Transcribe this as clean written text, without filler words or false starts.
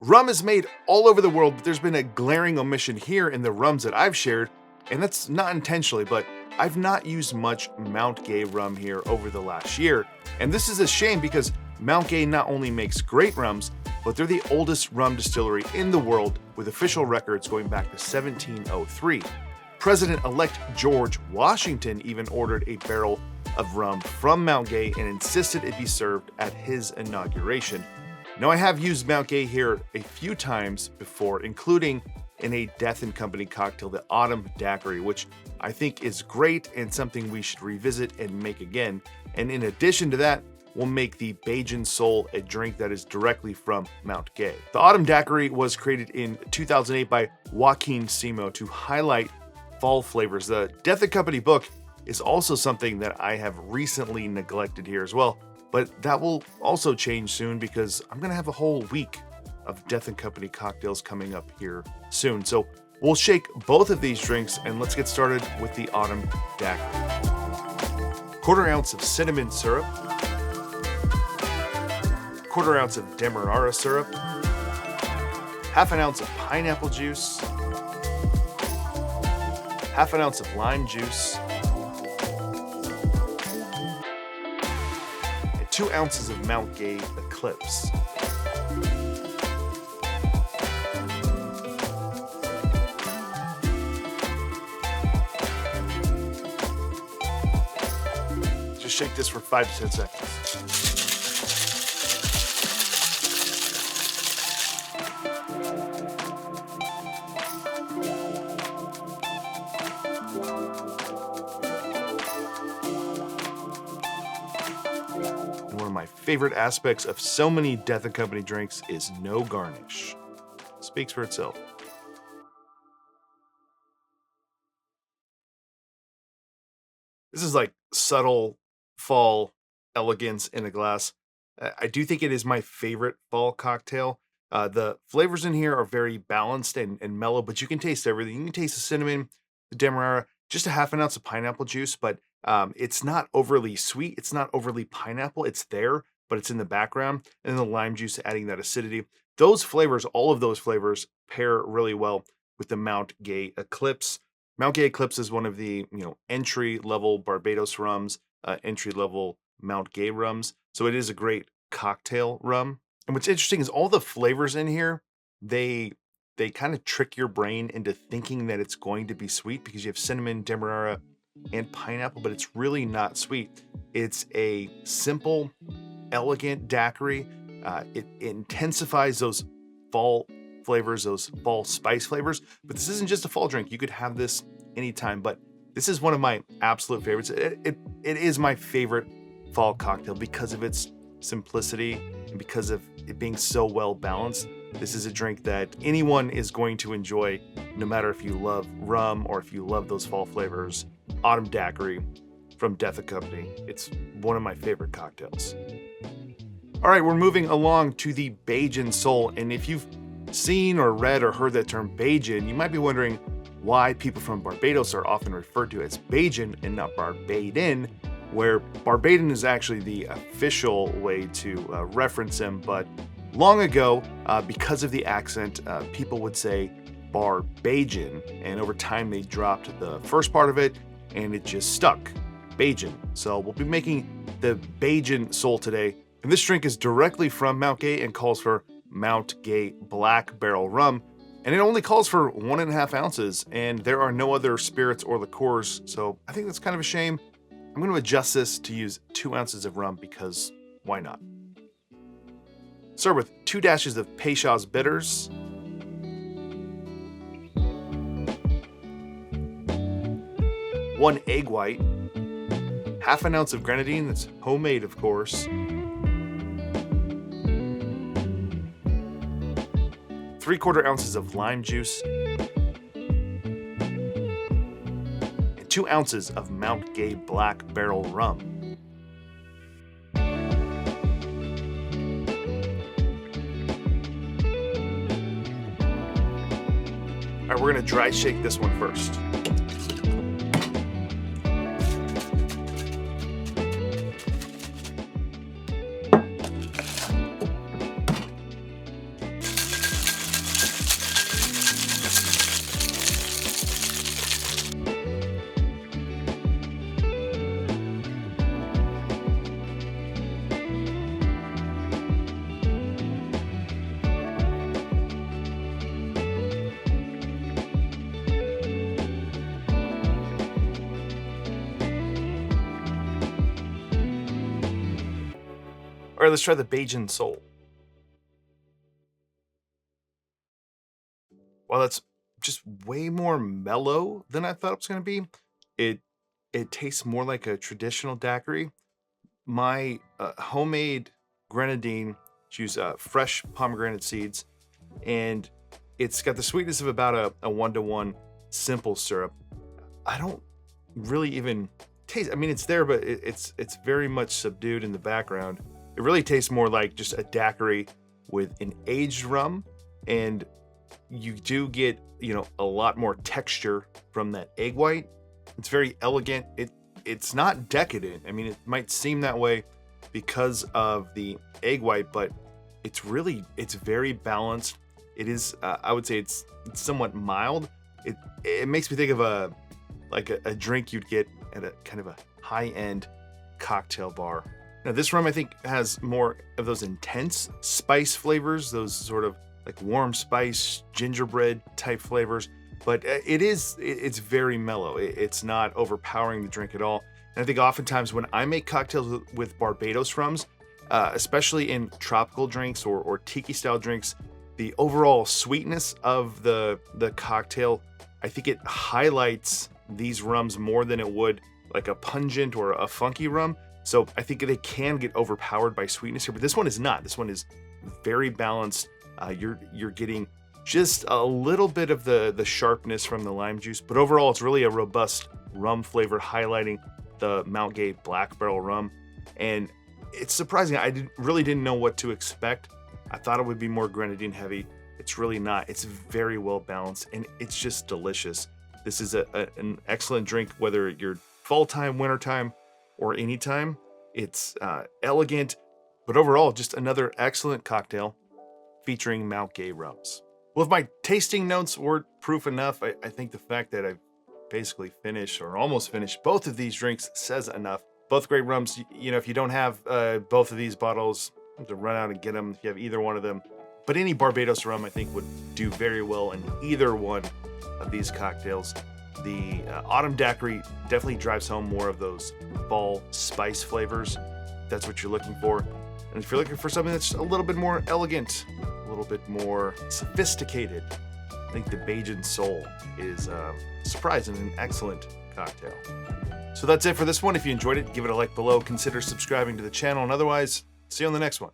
Rum is made all over the world, but there's been a glaring omission here in the rums that I've shared, and that's not intentionally, but I've not used much Mount Gay rum here over the last year. And this is a shame because Mount Gay not only makes great rums, but they're the oldest rum distillery in the world with official records going back to 1703. President-elect George Washington even ordered a barrel of rum from Mount Gay and insisted it be served at his inauguration. Now, I have used Mount Gay here a few times before, including in a Death & Company cocktail, the Autumn Daiquiri, which I think is great and something we should revisit and make again. And in addition to that, we'll make the Bajan Soul, a drink that is directly from Mount Gay. The Autumn Daiquiri was created in 2008 by Joaquin Simo to highlight fall flavors. The Death & Company book is also something that I have recently neglected here as well. But that will also change soon because I'm going to have a whole week of Death & Company cocktails coming up here soon. So we'll shake both of these drinks and let's get started with the Autumn Daiquiri. 1/4 ounce of cinnamon syrup, 1/4 ounce of demerara syrup, 1/2 ounce of pineapple juice, 1/2 ounce of lime juice, 2 ounces of Mount Gay Eclipse. Just shake this for 5 to 10 seconds. One of my favorite aspects of so many Death & Company drinks is no garnish. Speaks for itself. This is like subtle fall elegance in a glass. I do think it is my favorite fall cocktail. The flavors in here are very balanced and mellow, but you can taste everything. You can taste the cinnamon, the demerara, just a 1/2 ounce of pineapple juice, but it's not overly sweet. It's not overly pineapple. It's there, but it's in the background. And then the lime juice adding that acidity. Those flavors, all of those flavors pair really well with the Mount Gay Eclipse. Mount Gay Eclipse is one of the entry-level Barbados rums, entry-level Mount Gay rums. So it is a great cocktail rum. And what's interesting is all the flavors in here, they kind of trick your brain into thinking that it's going to be sweet because you have cinnamon, demerara, and pineapple, but it's really not sweet. It's a simple, elegant daiquiri. It intensifies those fall flavors, those fall spice flavors, but this isn't just a fall drink. You could have this anytime, but this is one of my absolute favorites. It is my favorite fall cocktail because of its simplicity and because of it being so well balanced. This is a drink that anyone is going to enjoy, no matter if you love rum or if you love those fall flavors. Autumn Daiquiri from Death & Company. It's one of my favorite cocktails. All right, we're moving along to the Bajan Soul. And if you've seen or read or heard that term Bajan, you might be wondering why people from Barbados are often referred to as Bajan and not Barbadan, where Barbadan is actually the official way to reference them. But long ago, because of the accent, people would say Barbajan, and over time they dropped the first part of it and it just stuck, Bajan. So we'll be making the Bajan Soul today, and this drink is directly from Mount Gay and calls for Mount Gay Black Barrel Rum, and it only calls for 1.5 ounces, and there are no other spirits or liqueurs, so I think that's kind of a shame. I'm going to adjust this to use 2 ounces of rum because why not? Start with 2 dashes of Peychaud's bitters, 1 egg white, 1/2 ounce of grenadine, that's homemade of course, 3/4 ounces of lime juice, and 2 ounces of Mount Gay Black Barrel Rum. All right, we're gonna dry shake this one first. All right, let's try the Bajan Soul. While that's just way more mellow than I thought it was going to be, it it tastes more like a traditional daiquiri. My homemade grenadine, use fresh pomegranate seeds, and it's got the sweetness of about a 1-to-1 simple syrup. I don't really even taste. I mean, it's there, but it's very much subdued in the background. It really tastes more like just a daiquiri with an aged rum, and you do get a lot more texture from that egg white. It's very elegant. It's not decadent. I mean, it might seem that way because of the egg white, but it's very balanced. It is, I would say it's somewhat mild. It makes me think of a drink you'd get at a kind of a high-end cocktail bar. Now this rum I think has more of those intense spice flavors, those sort of like warm spice, gingerbread type flavors, but it's very mellow. It's not overpowering the drink at all. And I think oftentimes when I make cocktails with Barbados rums, especially in tropical drinks or tiki style drinks, the overall sweetness of the cocktail, I think it highlights these rums more than it would like a pungent or a funky rum. So I think they can get overpowered by sweetness here, but this one is not. This one is very balanced. You're getting just a little bit of the sharpness from the lime juice, but overall it's really a robust rum flavor highlighting the Mount Gay Black Barrel rum. And it's surprising. I really didn't know what to expect. I thought it would be more grenadine heavy. It's really not. It's very well balanced and it's just delicious. This is an excellent drink whether you're fall time, winter time, or anytime. It's elegant, but overall just another excellent cocktail featuring Mount Gay rums. Well, if my tasting notes weren't proof enough, I think the fact that I've basically finished or almost finished both of these drinks says enough. Both great rums. If you don't have both of these bottles, you have to run out and get them if you have either one of them. But any Barbados rum I think would do very well in either one of these cocktails. The Autumn Daiquiri definitely drives home more of those fall spice flavors. If that's what you're looking for. And if you're looking for something that's a little bit more elegant, a little bit more sophisticated, I think the Bajan Soul is a surprise and an excellent cocktail. So that's it for this one. If you enjoyed it, give it a like below. Consider subscribing to the channel. And otherwise, see you on the next one.